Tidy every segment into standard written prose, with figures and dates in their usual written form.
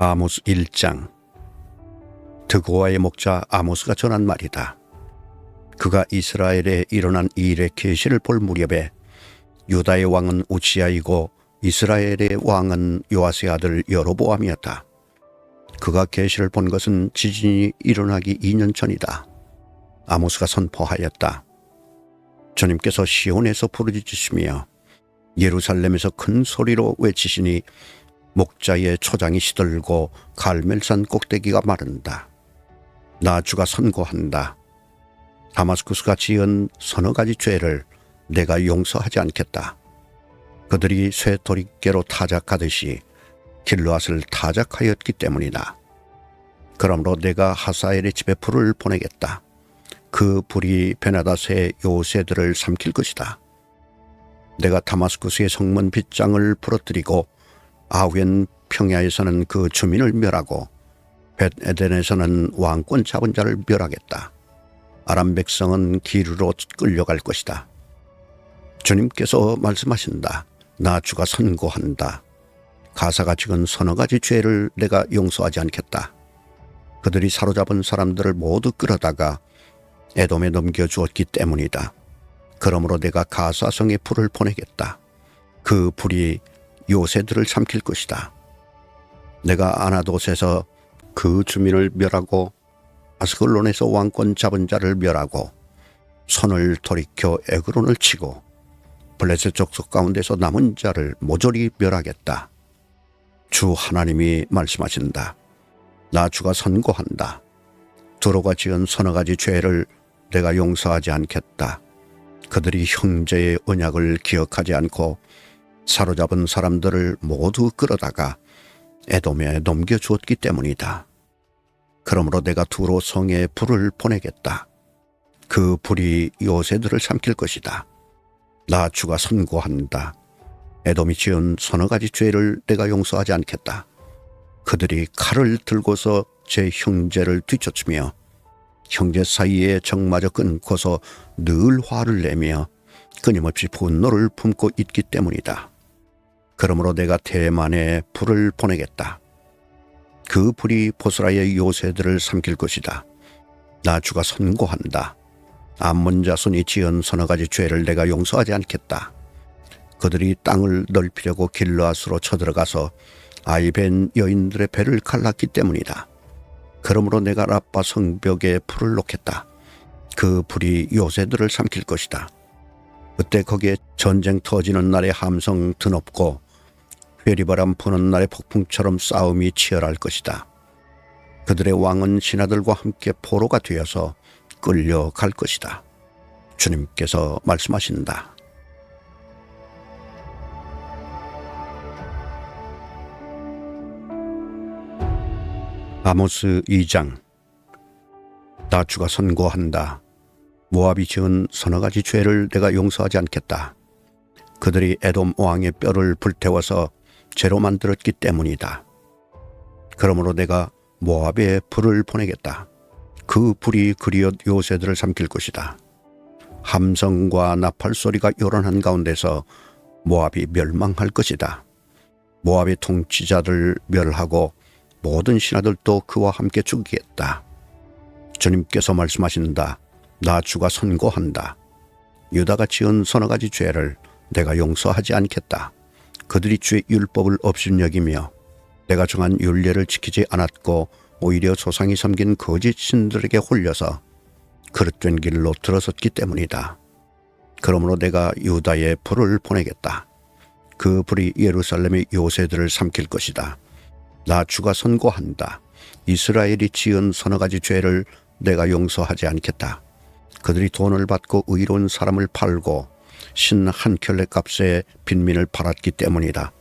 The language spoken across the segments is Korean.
아모스 1장. 드고아의 목자 아모스가 전한 말이다. 그가 이스라엘에 일어난 이 일의 계시를 볼 무렵에 유다의 왕은 우시아이고 이스라엘의 왕은 요아스의 아들 여로보암이었다. 그가 계시를 본 것은 지진이 일어나기 2년 전이다. 아모스가 선포하였다. 주님께서 시온에서 부르짖으시며 예루살렘에서 큰 소리로 외치시니 목자의 초장이 시들고 갈멜산 꼭대기가 마른다. 나 주가 선고한다. 다마스쿠스가 지은 서너 가지 죄를 내가 용서하지 않겠다. 그들이 쇠도리깨로 타작하듯이 길르앗을 타작하였기 때문이다. 그러므로 내가 하사엘의 집에 불을 보내겠다. 그 불이 베나닷의 요새들을 삼킬 것이다. 내가 다마스쿠스의 성문 빗장을 부러뜨리고 아웬 평야에서는 그 주민을 멸하고 벳에덴에서는 왕권 잡은 자를 멸하겠다. 아람 백성은 기르로 끌려갈 것이다. 주님께서 말씀하신다. 나 주가 선고한다. 가사가 지은 서너 가지 죄를 내가 용서하지 않겠다. 그들이 사로잡은 사람들을 모두 끌어다가 에돔에 넘겨주었기 때문이다. 그러므로 내가 가사성에 불을 보내겠다. 그 불이 요새들을 삼킬 것이다. 내가 아나돗에서 그 주민을 멸하고 아스글론에서 왕권 잡은 자를 멸하고 손을 돌이켜 에그론을 치고 블레셋 족속 가운데서 남은 자를 모조리 멸하겠다. 주 하나님이 말씀하신다. 나 주가 선고한다. 두로가 지은 서너 가지 죄를 내가 용서하지 않겠다. 그들이 형제의 언약을 기억하지 않고 사로잡은 사람들을 모두 끌어다가 에돔에 넘겨주었기 때문이다. 그러므로 내가 두로 성에 불을 보내겠다. 그 불이 요새들을 삼킬 것이다. 나 주가 선고한다. 에돔이 지은 서너 가지 죄를 내가 용서하지 않겠다. 그들이 칼을 들고서 제 형제를 뒤쫓으며 형제 사이에 정마저 끊고서 늘 화를 내며 끊임없이 분노를 품고 있기 때문이다. 그러므로 내가 대만에 불을 보내겠다. 그 불이 보스라의 요새들을 삼킬 것이다. 나 주가 선고한다. 암몬 자손이 지은 서너 가지 죄를 내가 용서하지 않겠다. 그들이 땅을 넓히려고 길르앗으로 쳐들어가서 아이벤 여인들의 배를 갈랐기 때문이다. 그러므로 내가 라빠 성벽에 불을 놓겠다. 그 불이 요새들을 삼킬 것이다. 그때 거기에 전쟁 터지는 날에 함성 드높고 회리바람 부는 날의 폭풍처럼 싸움이 치열할 것이다. 그들의 왕은 신하들과 함께 포로가 되어서 끌려갈 것이다. 주님께서 말씀하신다. 아모스 2장. 나 주가 선고한다. 모압이 지은 서너 가지 죄를 내가 용서하지 않겠다. 그들이 에돔 왕의 뼈를 불태워서 죄로 만들었기 때문이다. 그러므로 내가 모압에 불을 보내겠다. 그 불이 그리엇 요새들을 삼킬 것이다. 함성과 나팔 소리가 요란한 가운데서 모압이 멸망할 것이다. 모압의 통치자들 멸하고 모든 신하들도 그와 함께 죽이겠다. 주님께서 말씀하신다. 나 주가 선고한다. 유다가 지은 서너 가지 죄를 내가 용서하지 않겠다. 그들이 주의 율법을 업신여기며 내가 정한 율례를 지키지 않았고 오히려 조상이 섬긴 거짓 신들에게 홀려서 그릇된 길로 들어섰기 때문이다. 그러므로 내가 유다에 불을 보내겠다. 그 불이 예루살렘의 요새들을 삼킬 것이다. 나 주가 선고한다. 이스라엘이 지은 서너 가지 죄를 내가 용서하지 않겠다. 그들이 돈을 받고 의로운 사람을 팔고 신 한 켤레 값에 빈민을 팔았기 때문이다.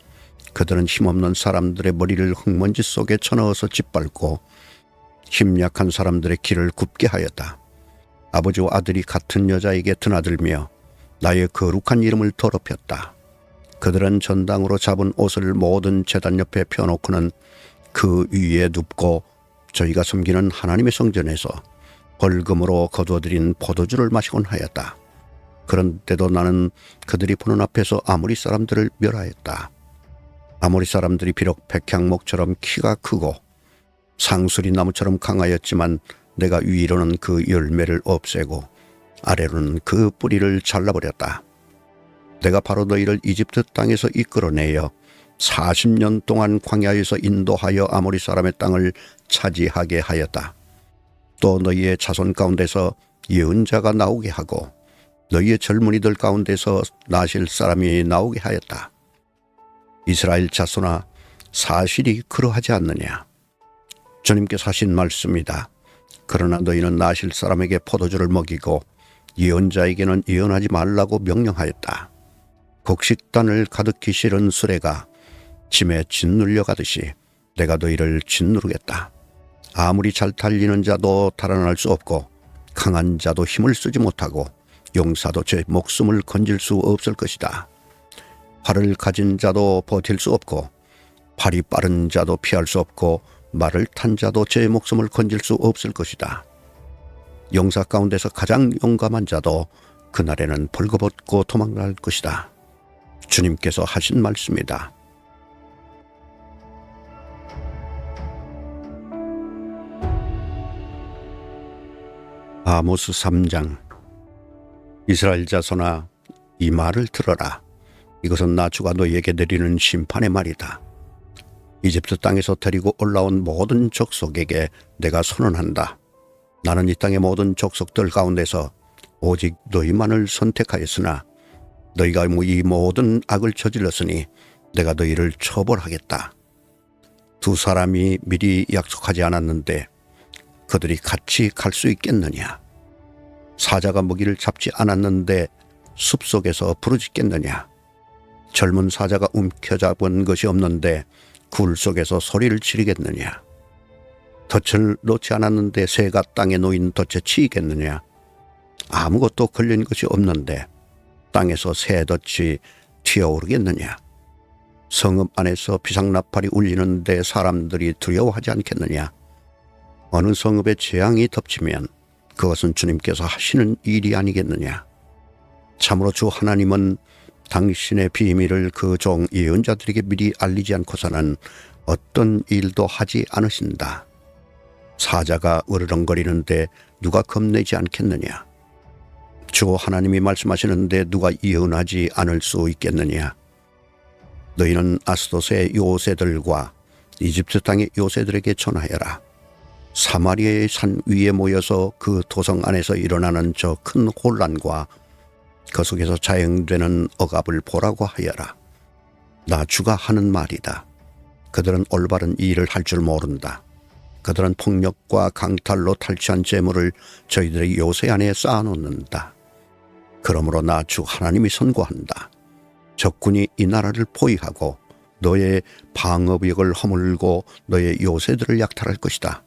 그들은 힘없는 사람들의 머리를 흙먼지 속에 쳐넣어서 짓밟고 힘약한 사람들의 길을 굽게 하였다. 아버지와 아들이 같은 여자에게 드나들며 나의 거룩한 이름을 더럽혔다. 그들은 전당으로 잡은 옷을 모든 제단 옆에 펴놓고는 그 위에 눕고 저희가 섬기는 하나님의 성전에서 벌금으로 거두어들인 포도주를 마시곤 하였다. 그런데도 나는 그들이 보는 앞에서 아무리 사람들을 멸하였다. 아모리 사람들이 비록 백향목처럼 키가 크고 상수리 나무처럼 강하였지만 내가 위로는 그 열매를 없애고 아래로는 그 뿌리를 잘라버렸다. 내가 바로 너희를 이집트 땅에서 이끌어내어 40년 동안 광야에서 인도하여 아모리 사람의 땅을 차지하게 하였다. 또 너희의 자손 가운데서 예언자가 나오게 하고 너희의 젊은이들 가운데서 나실 사람이 나오게 하였다. 이스라엘 자손아, 사실이 그러하지 않느냐? 주님께서 하신 말씀이다. 그러나 너희는 나실 사람에게 포도주를 먹이고 예언자에게는 예언하지 말라고 명령하였다. 곡식단을 가득히 실은 수레가 짐에 짓눌려 가듯이 내가 너희를 짓누르겠다. 아무리 잘 달리는 자도 달아날 수 없고 강한 자도 힘을 쓰지 못하고 용사도 제 목숨을 건질 수 없을 것이다. 활을 가진 자도 버틸 수 없고 팔이 빠른 자도 피할 수 없고 말을 탄 자도 제 목숨을 건질 수 없을 것이다. 용사 가운데서 가장 용감한 자도 그날에는 벌거벗고 도망갈 것이다. 주님께서 하신 말씀이다. 아모스 3장. 이스라엘 자손아, 이 말을 들어라. 이것은 나 주가 너희에게 내리는 심판의 말이다. 이집트 땅에서 데리고 올라온 모든 족속에게 내가 선언한다. 나는 이 땅의 모든 족속들 가운데서 오직 너희만을 선택하였으나 너희가 이 모든 악을 저질렀으니 내가 너희를 처벌하겠다. 두 사람이 미리 약속하지 않았는데 그들이 같이 갈 수 있겠느냐? 사자가 먹이를 잡지 않았는데 숲속에서 부르짖겠느냐? 젊은 사자가 움켜잡은 것이 없는데 굴 속에서 소리를 지르겠느냐? 덫을 놓지 않았는데 새가 땅에 놓인 덫에 치이겠느냐? 아무것도 걸린 것이 없는데 땅에서 새 덫이 튀어오르겠느냐? 성읍 안에서 비상나팔이 울리는데 사람들이 두려워하지 않겠느냐? 어느 성읍에 재앙이 덮치면 그것은 주님께서 하시는 일이 아니겠느냐? 참으로 주 하나님은 당신의 비밀을 그 종 예언자들에게 미리 알리지 않고서는 어떤 일도 하지 않으신다. 사자가 으르렁거리는데 누가 겁내지 않겠느냐? 주 하나님이 말씀하시는데 누가 예언하지 않을 수 있겠느냐? 너희는 아스돗의 요새들과 이집트 땅의 요새들에게 전하여라. 사마리아의 산 위에 모여서 그 도성 안에서 일어나는 저 큰 혼란과 그 속에서 자행되는 억압을 보라고 하여라. 나 주가 하는 말이다. 그들은 올바른 일을 할 줄 모른다. 그들은 폭력과 강탈로 탈취한 재물을 저희들의 요새 안에 쌓아놓는다. 그러므로 나 주 하나님이 선고한다. 적군이 이 나라를 포위하고 너의 방어벽을 허물고 너의 요새들을 약탈할 것이다.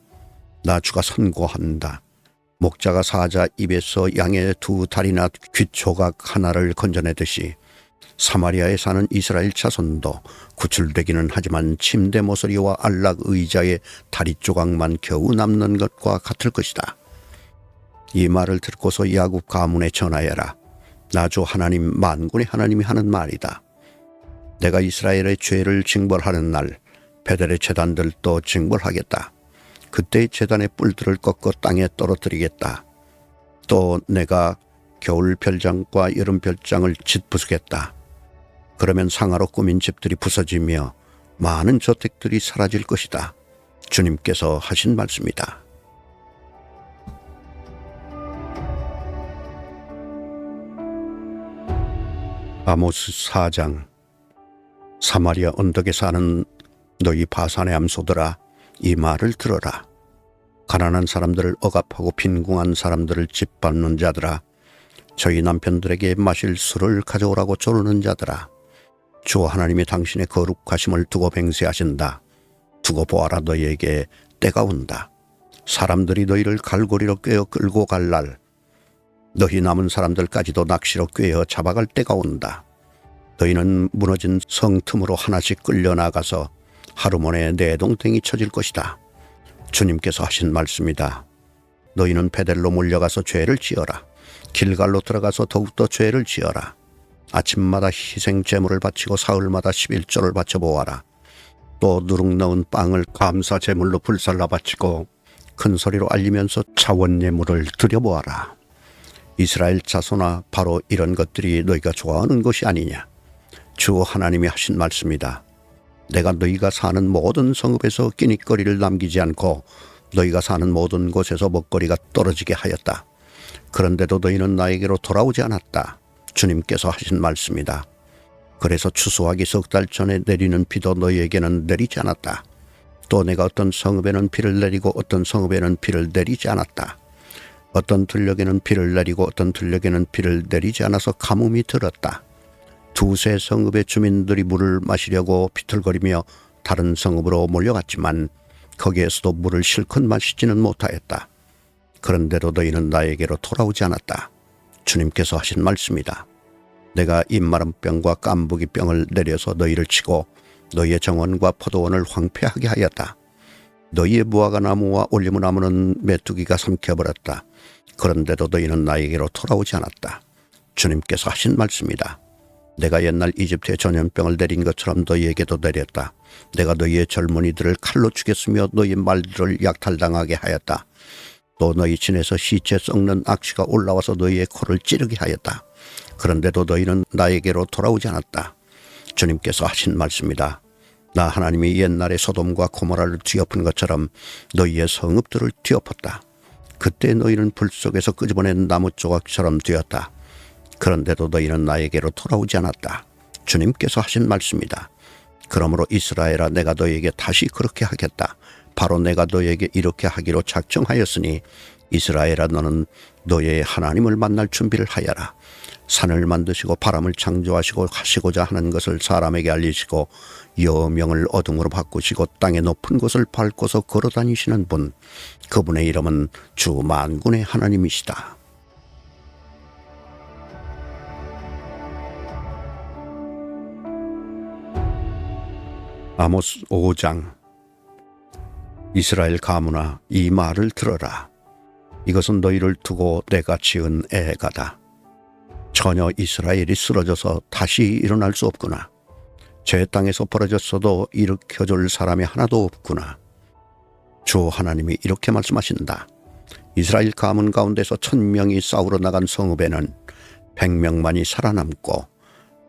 나 주가 선고한다. 목자가 사자 입에서 양의 두 다리나 귀초각 하나를 건져내듯이 사마리아에 사는 이스라엘 자손도 구출되기는 하지만 침대 모서리와 안락 의자의 다리 조각만 겨우 남는 것과 같을 것이다. 이 말을 듣고서 야곱 가문에 전하여라. 나 주 하나님 만군의 하나님이 하는 말이다. 내가 이스라엘의 죄를 징벌하는 날 베델의 제단들도 징벌하겠다. 그때 제단의 뿔들을 꺾어 땅에 떨어뜨리겠다. 또 내가 겨울 별장과 여름 별장을 짓부수겠다. 그러면 상하로 꾸민 집들이 부서지며 많은 저택들이 사라질 것이다. 주님께서 하신 말씀이다. 아모스 4장. 사마리아 언덕에 사는 너희 바산의 암소들아, 이 말을 들어라. 가난한 사람들을 억압하고 빈궁한 사람들을 짓밟는 자들아, 저희 남편들에게 마실 술을 가져오라고 조르는 자들아, 주 하나님이 당신의 거룩하심을 두고 맹세하신다. 두고 보아라, 너희에게 때가 온다. 사람들이 너희를 갈고리로 꿰어 끌고 갈 날, 너희 남은 사람들까지도 낚시로 꿰어 잡아갈 때가 온다. 너희는 무너진 성 틈으로 하나씩 끌려나가서 하루 만에 내동댕이 쳐질 것이다. 주님께서 하신 말씀이다. 너희는 베델로 몰려가서 죄를 지어라. 길갈로 들어가서 더욱더 죄를 지어라. 아침마다 희생 제물을 바치고 사흘마다 11조를 바쳐 보아라. 또 누룩 넣은 빵을 감사 제물로 불살라 바치고 큰 소리로 알리면서 차원 예물을 드려보아라. 이스라엘 자손아, 바로 이런 것들이 너희가 좋아하는 것이 아니냐. 주 하나님이 하신 말씀이다. 내가 너희가 사는 모든 성읍에서 끼니거리를 남기지 않고 너희가 사는 모든 곳에서 먹거리가 떨어지게 하였다. 그런데도 너희는 나에게로 돌아오지 않았다. 주님께서 하신 말씀이다. 그래서 추수하기 석 달 전에 내리는 비도 너희에게는 내리지 않았다. 또 내가 어떤 성읍에는 비를 내리고 어떤 성읍에는 비를 내리지 않았다. 어떤 들녘에는 비를 내리고 어떤 들녘에는 비를 내리지 않아서 가뭄이 들었다. 두세 성읍의 주민들이 물을 마시려고 비틀거리며 다른 성읍으로 몰려갔지만 거기에서도 물을 실컷 마시지는 못하였다. 그런데도 너희는 나에게로 돌아오지 않았다. 주님께서 하신 말씀이다. 내가 입마름병과 깐부기병을 내려서 너희를 치고 너희의 정원과 포도원을 황폐하게 하였다. 너희의 무화과 나무와 올리브 나무는 메뚜기가 삼켜버렸다. 그런데도 너희는 나에게로 돌아오지 않았다. 주님께서 하신 말씀이다. 내가 옛날 이집트에 전염병을 내린 것처럼 너희에게도 내렸다. 내가 너희의 젊은이들을 칼로 죽였으며 너희의 말들을 약탈당하게 하였다. 또 너희 진에서 시체 썩는 악취가 올라와서 너희의 코를 찌르게 하였다. 그런데도 너희는 나에게로 돌아오지 않았다. 주님께서 하신 말씀이다. 나 하나님이 옛날에 소돔과 고모라를 뒤엎은 것처럼 너희의 성읍들을 뒤엎었다. 그때 너희는 불 속에서 끄집어낸 나무 조각처럼 되었다. 그런데도 너희는 나에게로 돌아오지 않았다. 주님께서 하신 말씀이다. 그러므로 이스라엘아, 내가 너희에게 다시 그렇게 하겠다. 바로 내가 너희에게 이렇게 하기로 작정하였으니 이스라엘아, 너는 너희의 하나님을 만날 준비를 하여라. 산을 만드시고 바람을 창조하시고 하시고자 하는 것을 사람에게 알리시고 여명을 어둠으로 바꾸시고 땅의 높은 곳을 밟고서 걸어다니시는 분, 그분의 이름은 주 만군의 하나님이시다. 아모스 5장. 이스라엘 가문아, 이 말을 들어라. 이것은 너희를 두고 내가 지은 애가다. 전혀 이스라엘이 쓰러져서 다시 일어날 수 없구나. 제 땅에서 벌어졌어도 일으켜줄 사람이 하나도 없구나. 주 하나님이 이렇게 말씀하신다. 이스라엘 가문 가운데서 1000명이 싸우러 나간 성읍에는 100명만이 살아남고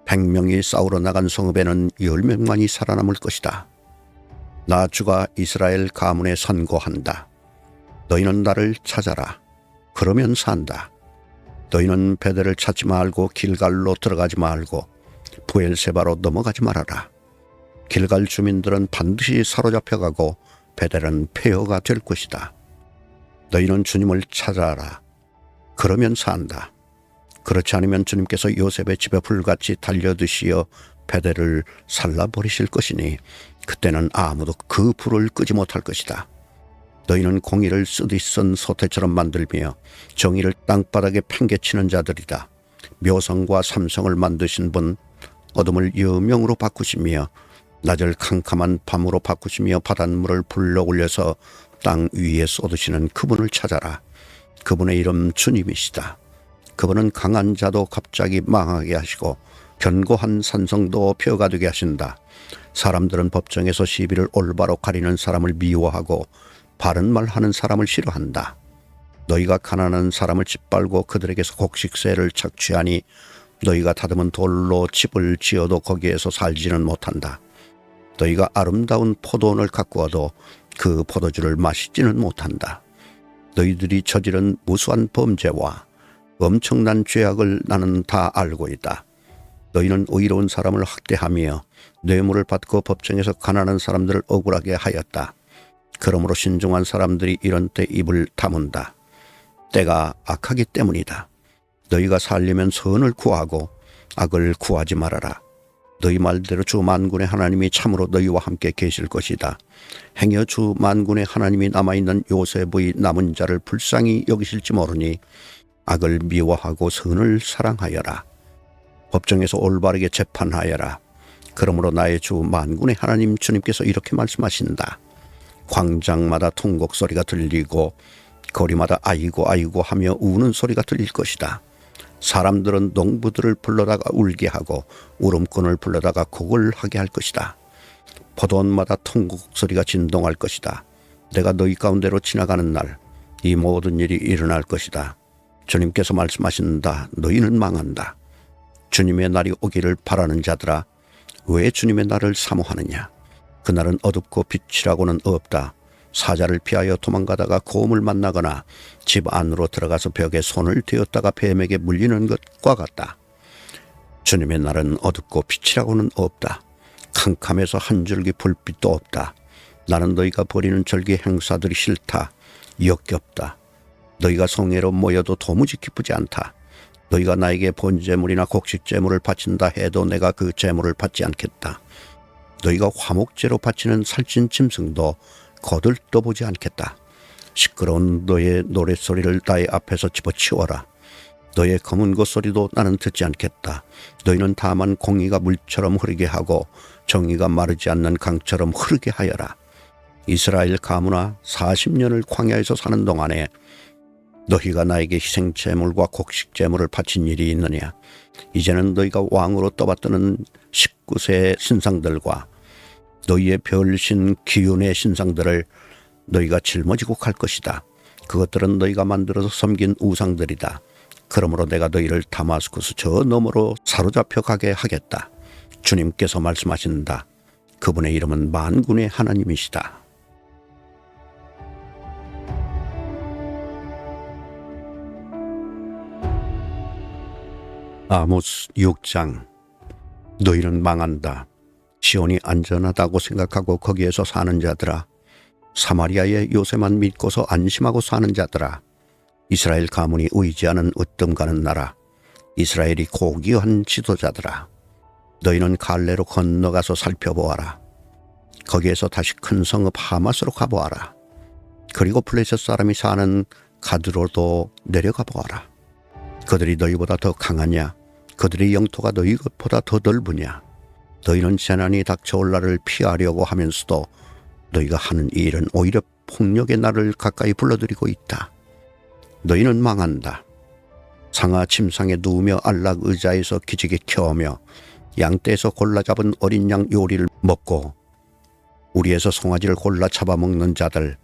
100명이 싸우러 나간 성읍에는 10명만이 살아남을 것이다. 나 주가 이스라엘 가문에 선고한다. 너희는 나를 찾아라. 그러면 산다. 너희는 베델을 찾지 말고 길갈로 들어가지 말고 부엘세바로 넘어가지 말아라. 길갈 주민들은 반드시 사로잡혀가고 베델은 폐허가 될 것이다. 너희는 주님을 찾아라. 그러면 산다. 그렇지 않으면 주님께서 요셉의 집에 불같이 달려드시어 베델을 살라버리실 것이니 그때는 아무도 그 불을 끄지 못할 것이다. 너희는 공의를 쓰디 쓴 소태처럼 만들며 정의를 땅바닥에 팽개치는 자들이다. 묘성과 삼성을 만드신 분, 어둠을 여명으로 바꾸시며 낮을 캄캄한 밤으로 바꾸시며 바닷물을 불러 올려서 땅 위에 쏟으시는 그분을 찾아라. 그분의 이름 주님이시다. 그분은 강한 자도 갑자기 망하게 하시고 견고한 산성도 폐허가 되게 하신다. 사람들은 법정에서 시비를 올바로 가리는 사람을 미워하고 바른 말 하는 사람을 싫어한다. 너희가 가난한 사람을 짓밟고 그들에게서 곡식세를 착취하니 너희가 다듬은 돌로 집을 지어도 거기에서 살지는 못한다. 너희가 아름다운 포도원을 가꾸어도 그 포도주를 마시지는 못한다. 너희들이 저지른 무수한 범죄와 엄청난 죄악을 나는 다 알고 있다. 너희는 의로운 사람을 학대하며 뇌물을 받고 법정에서 가난한 사람들을 억울하게 하였다. 그러므로 신중한 사람들이 이런 때 입을 다문다. 때가 악하기 때문이다. 너희가 살려면 선을 구하고 악을 구하지 말아라. 너희 말대로 주 만군의 하나님이 참으로 너희와 함께 계실 것이다. 행여 주 만군의 하나님이 남아있는 요셉의 남은 자를 불쌍히 여기실지 모르니 악을 미워하고 선을 사랑하여라. 법정에서 올바르게 재판하여라. 그러므로 나의 주 만군의 하나님 주님께서 이렇게 말씀하신다. 광장마다 통곡 소리가 들리고 거리마다 아이고 아이고 하며 우는 소리가 들릴 것이다. 사람들은 농부들을 불러다가 울게 하고 울음꾼을 불러다가 곡을 하게 할 것이다. 포도원마다 통곡 소리가 진동할 것이다. 내가 너희 가운데로 지나가는 날 이 모든 일이 일어날 것이다. 주님께서 말씀하신다. 너희는 망한다. 주님의 날이 오기를 바라는 자들아, 왜 주님의 날을 사모하느냐? 그날은 어둡고 빛이라고는 없다. 사자를 피하여 도망가다가 곰을 만나거나 집 안으로 들어가서 벽에 손을 대었다가 뱀에게 물리는 것과 같다. 주님의 날은 어둡고 빛이라고는 없다. 캄캄해서 한 줄기 불빛도 없다. 나는 너희가 벌이는 절기 행사들이 싫다. 역겹다. 너희가 성회로 모여도 도무지 기쁘지 않다. 너희가 나에게 번제물이나 곡식제물을 바친다 해도 내가 그 제물을 받지 않겠다. 너희가 화목제로 바치는 살찐 짐승도 거들떠보지 않겠다. 시끄러운 너의 노랫소리를 나의 앞에서 집어치워라. 너의 검은 곶소리도 나는 듣지 않겠다. 너희는 다만 공의가 물처럼 흐르게 하고 정의가 마르지 않는 강처럼 흐르게 하여라. 이스라엘 가문아, 40년을 광야에서 사는 동안에 너희가 나에게 희생제물과 곡식제물을 바친 일이 있느냐? 이제는 너희가 왕으로 떠받드는 19세 신상들과 너희의 별신 기운의 신상들을 너희가 짊어지고 갈 것이다. 그것들은 너희가 만들어서 섬긴 우상들이다. 그러므로 내가 너희를 다마스쿠스 저 너머로 사로잡혀 가게 하겠다. 주님께서 말씀하신다. 그분의 이름은 만군의 하나님이시다. 아모스 6장. 너희는 망한다. 시온이 안전하다고 생각하고 거기에서 사는 자들아, 사마리아의 요새만 믿고서 안심하고 사는 자들아, 이스라엘 가문이 의지하는 으뜸 가는 나라, 이스라엘이 고귀한 지도자들아, 너희는 갈레로 건너가서 살펴보아라. 거기에서 다시 큰 성읍 하마스로 가보아라. 그리고 블레셋 사람이 사는 가드로도 내려가 보아라. 그들이 너희보다 더 강하냐? 그들의 영토가 너희 것보다 더 넓으냐? 너희는 재난이 닥쳐올 날을 피하려고 하면서도 너희가 하는 이 일은 오히려 폭력의 날을 가까이 불러들이고 있다. 너희는 망한다. 상아 침상에 누우며 안락 의자에서 기지개 켜며 양떼에서 골라 잡은 어린 양 요리를 먹고 우리에서 송아지를 골라 잡아먹는 자들,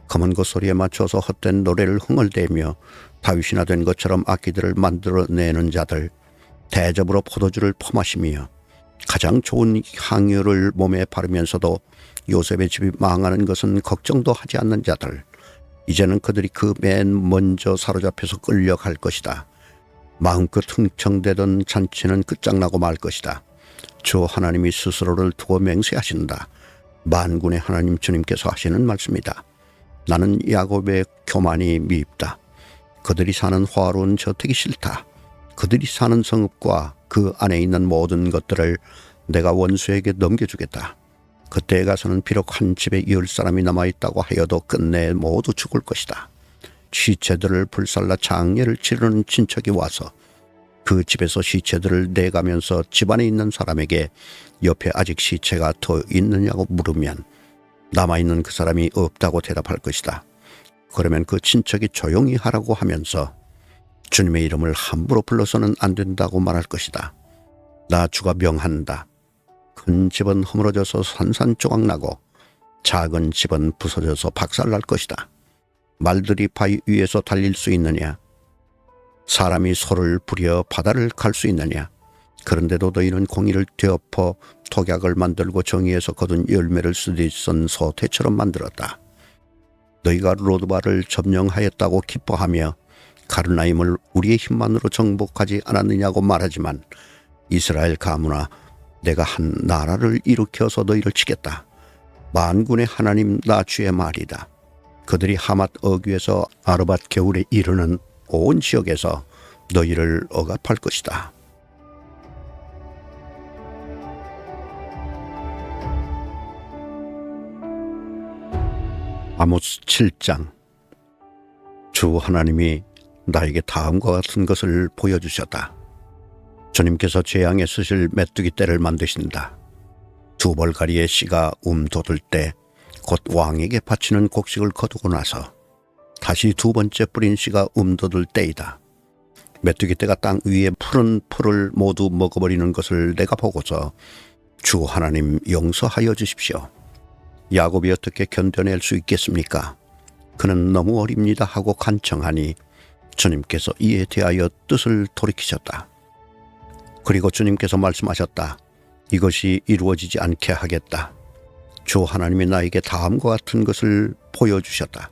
검은 곶소리에 맞춰서 헛된 노래를 흥얼대며 다윗이나 된 것처럼 악기들을 만들어내는 자들, 대접으로 포도주를 퍼마시며 가장 좋은 향유를 몸에 바르면서도 요셉의 집이 망하는 것은 걱정도 하지 않는 자들, 이제는 그들이 그 맨 먼저 사로잡혀서 끌려갈 것이다. 마음껏 흥청대던 잔치는 끝장나고 말 것이다. 주 하나님이 스스로를 두고 맹세하신다. 만군의 하나님 주님께서 하시는 말씀이다. 나는 야곱의 교만이 미입다. 그들이 사는 화로운 저택이 싫다. 그들이 사는 성읍과 그 안에 있는 모든 것들을 내가 원수에게 넘겨주겠다. 그때에 가서는 비록 한 집에 10사람이 남아있다고 하여도 끝내 모두 죽을 것이다. 시체들을 불살라 장례를 치르는 친척이 와서 그 집에서 시체들을 내가면서 집안에 있는 사람에게 옆에 아직 시체가 더 있느냐고 물으면 남아있는 그 사람이 없다고 대답할 것이다. 그러면 그 친척이 조용히 하라고 하면서 주님의 이름을 함부로 불러서는 안 된다고 말할 것이다. 나 주가 명한다. 큰 집은 허물어져서 산산조각나고 작은 집은 부서져서 박살날 것이다. 말들이 바위 위에서 달릴 수 있느냐? 사람이 소를 부려 바다를 갈 수 있느냐? 그런데도 너희는 공의를 되엎어 독약을 만들고 정의에서 거둔 열매를 쓰디쓴 소태처럼 만들었다. 너희가 로드바를 점령하였다고 기뻐하며 가르나임을 우리의 힘만으로 정복하지 않았느냐고 말하지만 이스라엘 가문아, 내가 한 나라를 일으켜서 너희를 치겠다. 만군의 하나님 나 주의 말이다. 그들이 하맛 어귀에서 아르밧 겨울에 이르는 온 지역에서 너희를 억압할 것이다. 아모스 7장. 주 하나님이 나에게 다음과 같은 것을 보여주셨다. 주님께서 재앙에 쓰실 메뚜기 떼를 만드신다. 두 벌가리의 씨가 돋을 때 곧 왕에게 바치는 곡식을 거두고 나서 다시 두 번째 뿌린 씨가 돋을 때이다. 메뚜기 떼가 땅 위에 푸른 풀을 모두 먹어버리는 것을 내가 보고서 주 하나님 용서하여 주십시오. 야곱이 어떻게 견뎌낼 수 있겠습니까? 그는 너무 어립니다 하고 간청하니 주님께서 이에 대하여 뜻을 돌이키셨다. 그리고 주님께서 말씀하셨다. 이것이 이루어지지 않게 하겠다. 주 하나님이 나에게 다음과 같은 것을 보여주셨다.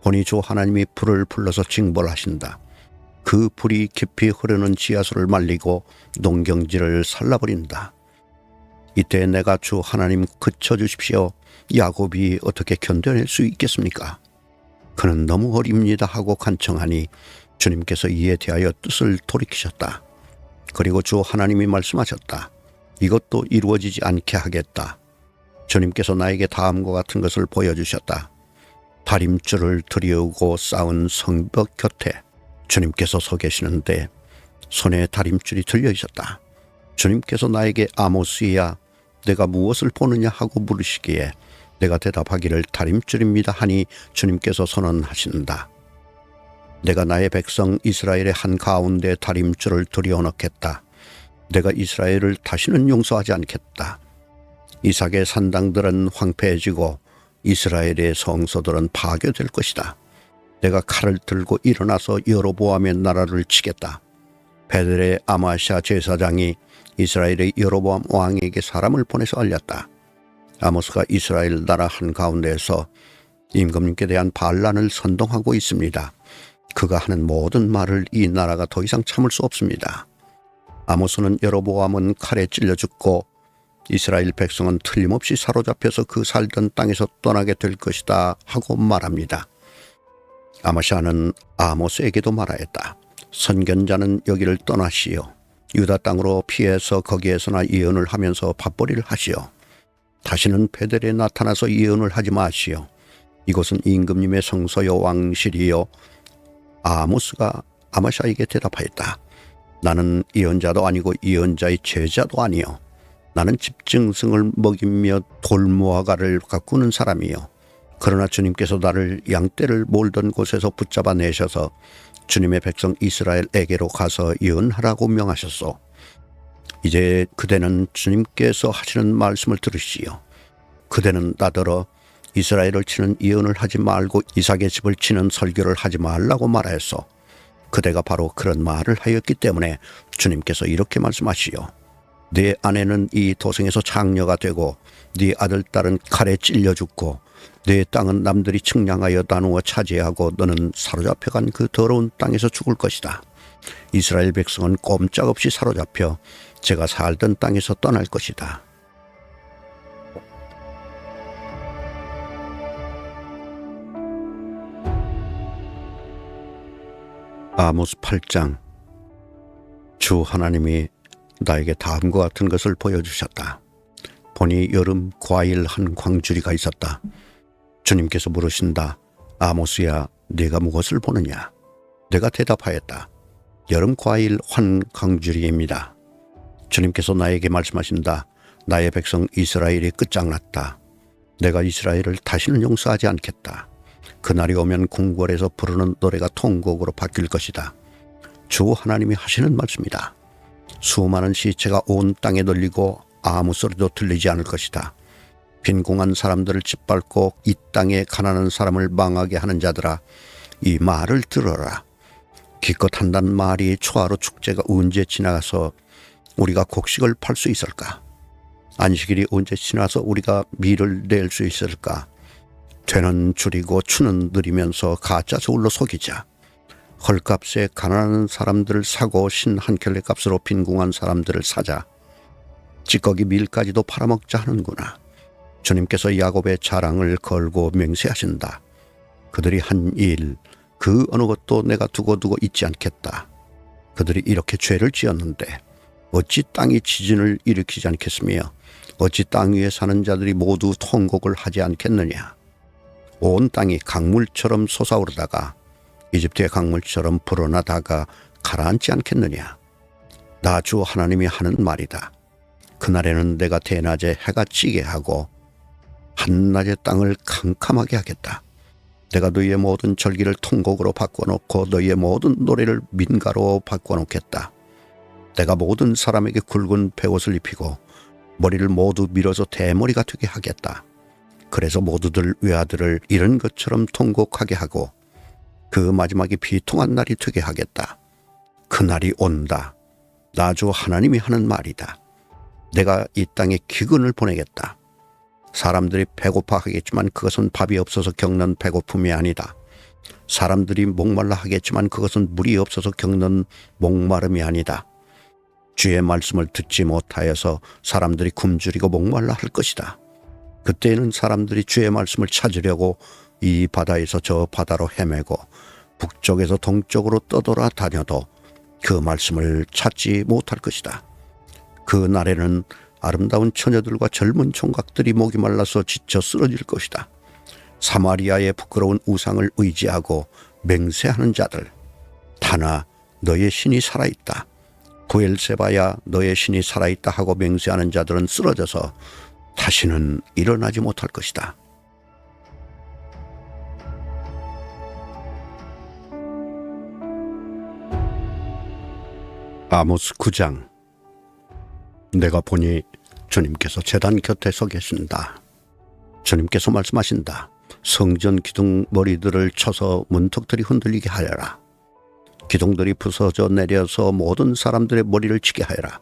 보니 주 하나님이 불을 불러서 징벌하신다. 그 불이 깊이 흐르는 지하수를 말리고 농경지를 살라버린다. 이때 내가 주 하나님 그쳐주십시오. 야곱이 어떻게 견뎌낼 수 있겠습니까? 그는 너무 어립니다 하고 간청하니 주님께서 이에 대하여 뜻을 돌이키셨다. 그리고 주 하나님이 말씀하셨다. 이것도 이루어지지 않게 하겠다. 주님께서 나에게 다음과 같은 것을 보여주셨다. 다림줄을 들이우고 쌓은 성벽 곁에 주님께서 서 계시는데 손에 다림줄이 들려 있었다. 주님께서 나에게 아모스야 내가 무엇을 보느냐 하고 물으시기에 내가 대답하기를 다림줄입니다 하니 주님께서 선언하신다. 내가 나의 백성 이스라엘의 한가운데 다림줄을 들여놓겠다. 내가 이스라엘을 다시는 용서하지 않겠다. 이삭의 산당들은 황폐해지고 이스라엘의 성소들은 파괴될 것이다. 내가 칼을 들고 일어나서 여로보암의 나라를 치겠다. 베델의 아마샤 제사장이 이스라엘의 여로보암 왕에게 사람을 보내서 알렸다. 아모스가 이스라엘 나라 한가운데에서 임금님께 대한 반란을 선동하고 있습니다. 그가 하는 모든 말을 이 나라가 더 이상 참을 수 없습니다. 아모스는 여로보암은 칼에 찔려 죽고 이스라엘 백성은 틀림없이 사로잡혀서 그 살던 땅에서 떠나게 될 것이다 하고 말합니다. 아마샤는 아모스에게도 말하였다. 선견자는 여기를 떠나시오. 유다 땅으로 피해서 거기에서나 예언을 하면서 밥벌이를 하시오. 다시는 베델에 나타나서 예언을 하지 마시오. 이곳은 임금님의 성소요 왕실이요. 아모스가 아마샤에게 대답하였다. 나는 예언자도 아니고 예언자의 제자도 아니요. 나는 집증승을 먹이며 돌무화과를 가꾸는 사람이요. 그러나 주님께서 나를 양떼를 몰던 곳에서 붙잡아 내셔서 주님의 백성 이스라엘에게로 가서 예언하라고 명하셨소. 이제 그대는 주님께서 하시는 말씀을 들으시오. 그대는 나더러 이스라엘을 치는 예언을 하지 말고 이삭의 집을 치는 설교를 하지 말라고 말하였소. 그대가 바로 그런 말을 하였기 때문에 주님께서 이렇게 말씀하시오. 네 아내는 이 도성에서 장녀가 되고 네 아들 딸은 칼에 찔려 죽고 네 땅은 남들이 측량하여 나누어 차지하고 너는 사로잡혀간 그 더러운 땅에서 죽을 것이다. 이스라엘 백성은 꼼짝없이 사로잡혀 제가 살던 땅에서 떠날 것이다. 아모스 8장. 주 하나님이 나에게 다음과 같은 것을 보여주셨다. 보니 여름 과일 한 광주리가 있었다. 주님께서 물으신다. 아모스야, 네가 무엇을 보느냐? 내가 대답하였다. 여름 과일 한 광주리입니다. 주님께서 나에게 말씀하신다. 나의 백성 이스라엘이 끝장났다. 내가 이스라엘을 다시는 용서하지 않겠다. 그날이 오면 궁궐에서 부르는 노래가 통곡으로 바뀔 것이다. 주 하나님이 하시는 말씀이다. 수많은 시체가 온 땅에 널리고 아무 소리도 들리지 않을 것이다. 빈궁한 사람들을 짓밟고 이 땅에 가난한 사람을 망하게 하는 자들아, 이 말을 들어라. 기껏 한다는 말이 초하루 축제가 언제 지나가서 우리가 곡식을 팔 수 있을까? 안식일이 언제 지나서 우리가 밀을 낼 수 있을까? 되는 줄이고 추는 느리면서 가짜 서울로 속이자. 헐값에 가난한 사람들을 사고 신 한 켤레 값으로 빈궁한 사람들을 사자. 찌꺼기 밀까지도 팔아먹자 하는구나. 주님께서 야곱의 자랑을 걸고 맹세하신다. 그들이 한 일, 그 어느 것도 내가 두고두고 잊지 않겠다. 그들이 이렇게 죄를 지었는데 어찌 땅이 지진을 일으키지 않겠으며 어찌 땅 위에 사는 자들이 모두 통곡을 하지 않겠느냐. 온 땅이 강물처럼 솟아오르다가 이집트의 강물처럼 불어나다가 가라앉지 않겠느냐. 나 주 하나님이 하는 말이다. 그날에는 내가 대낮에 해가 찌게 하고 한낮에 땅을 캄캄하게 하겠다. 내가 너희의 모든 절기를 통곡으로 바꿔놓고 너희의 모든 노래를 민가로 바꿔놓겠다. 내가 모든 사람에게 굵은 베옷을 입히고 머리를 모두 밀어서 대머리가 되게 하겠다. 그래서 모두들 외아들을 이런 것처럼 통곡하게 하고 그 마지막에 비통한 날이 되게 하겠다. 그 날이 온다. 나 주 하나님이 하는 말이다. 내가 이 땅에 기근을 보내겠다. 사람들이 배고파 하겠지만 그것은 밥이 없어서 겪는 배고픔이 아니다. 사람들이 목말라 하겠지만 그것은 물이 없어서 겪는 목마름이 아니다. 주의 말씀을 듣지 못하여서 사람들이 굶주리고 목말라 할 것이다. 그때에는 사람들이 주의 말씀을 찾으려고 이 바다에서 저 바다로 헤매고 북쪽에서 동쪽으로 떠돌아 다녀도 그 말씀을 찾지 못할 것이다. 그 날에는 아름다운 처녀들과 젊은 총각들이 목이 말라서 지쳐 쓰러질 것이다. 사마리아의 부끄러운 우상을 의지하고 맹세하는 자들, 다나 너의 신이 살아있다. 부엘세바야 너의 신이 살아있다 하고 맹세하는 자들은 쓰러져서 다시는 일어나지 못할 것이다. 아모스 9장. 내가 보니 주님께서 제단 곁에 서 계신다. 주님께서 말씀하신다. 성전 기둥 머리들을 쳐서 문턱들이 흔들리게 하여라. 기둥들이 부서져 내려서 모든 사람들의 머리를 치게 하여라.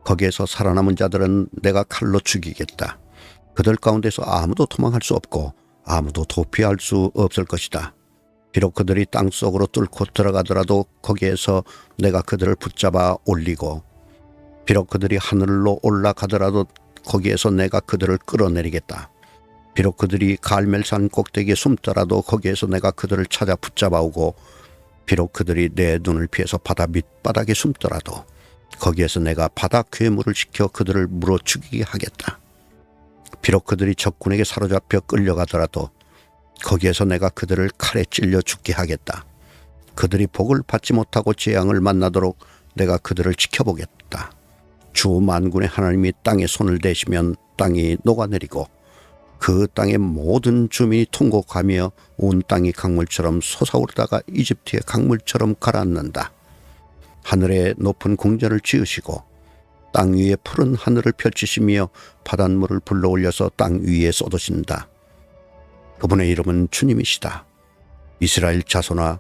거기에서 살아남은 자들은 내가 칼로 죽이겠다. 그들 가운데서 아무도 도망할 수 없고 아무도 도피할 수 없을 것이다. 비록 그들이 땅속으로 뚫고 들어가더라도 거기에서 내가 그들을 붙잡아 올리고 비록 그들이 하늘로 올라가더라도 거기에서 내가 그들을 끌어내리겠다. 비록 그들이 갈멜산 꼭대기에 숨더라도 거기에서 내가 그들을 찾아 붙잡아 오고 비록 그들이 내 눈을 피해서 바다 밑바닥에 숨더라도 거기에서 내가 바다 괴물을 시켜 그들을 물어 죽이게 하겠다. 비록 그들이 적군에게 사로잡혀 끌려가더라도 거기에서 내가 그들을 칼에 찔려 죽게 하겠다. 그들이 복을 받지 못하고 재앙을 만나도록 내가 그들을 지켜보겠다. 주 만군의 하나님이 땅에 손을 대시면 땅이 녹아내리고 그 땅의 모든 주민이 통곡하며 온 땅이 강물처럼 솟아오르다가 이집트의 강물처럼 가라앉는다. 하늘에 높은 궁전을 지으시고 땅 위에 푸른 하늘을 펼치시며 바닷물을 불러올려서 땅 위에 쏟으신다. 그분의 이름은 주님이시다. 이스라엘 자손아,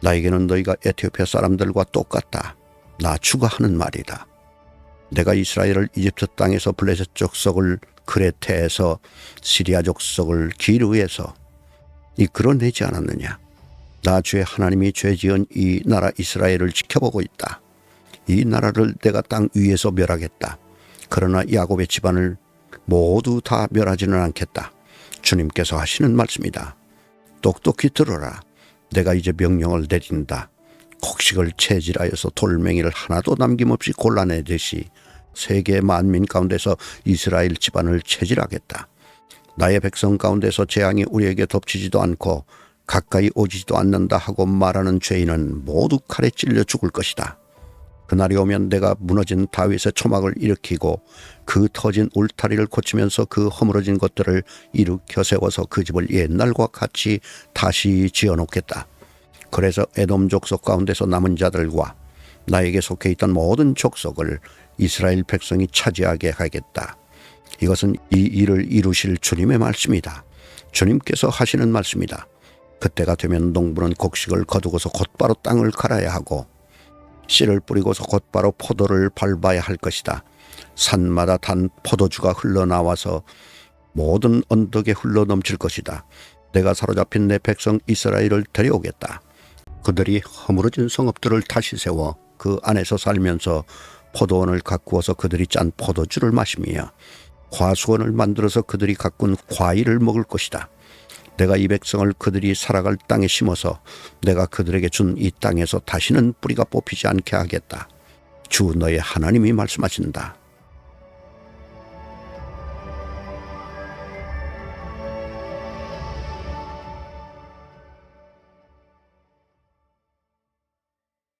나에게는 너희가 에티오피아 사람들과 똑같다. 나 주가 하는 말이다. 내가 이스라엘을 이집트 땅에서 블레셋 족속을 그레테에서 시리아 족속을 기르에서 이끌어내지 않았느냐. 나 주의 하나님이 죄지은 이 나라 이스라엘을 지켜보고 있다. 이 나라를 내가 땅 위에서 멸하겠다. 그러나 야곱의 집안을 모두 다 멸하지는 않겠다. 주님께서 하시는 말씀이다. 똑똑히 들어라. 내가 이제 명령을 내린다. 곡식을 채질하여서 돌멩이를 하나도 남김없이 골라내듯이 세계 만민 가운데서 이스라엘 집안을 채질하겠다. 나의 백성 가운데서 재앙이 우리에게 덮치지도 않고 가까이 오지도 않는다 하고 말하는 죄인은 모두 칼에 찔려 죽을 것이다. 그날이 오면 내가 무너진 다윗의 초막을 일으키고 그 터진 울타리를 고치면서 그 허물어진 것들을 일으켜 세워서 그 집을 옛날과 같이 다시 지어놓겠다. 그래서 에돔 족속 가운데서 남은 자들과 나에게 속해 있던 모든 족속을 이스라엘 백성이 차지하게 하겠다. 이것은 이 일을 이루실 주님의 말씀이다. 주님께서 하시는 말씀이다. 그때가 되면 농부는 곡식을 거두고서 곧바로 땅을 갈아야 하고 씨를 뿌리고서 곧바로 포도를 밟아야 할 것이다. 산마다 단 포도주가 흘러나와서 모든 언덕에 흘러넘칠 것이다. 내가 사로잡힌 내 백성 이스라엘을 데려오겠다. 그들이 허물어진 성읍들을 다시 세워 그 안에서 살면서 포도원을 가꾸어서 그들이 짠 포도주를 마시며 과수원을 만들어서 그들이 가꾼 과일을 먹을 것이다. 내가 이 백성을 그들이 살아갈 땅에 심어서 내가 그들에게 준 이 땅에서 다시는 뿌리가 뽑히지 않게 하겠다. 주 너의 하나님이 말씀하신다.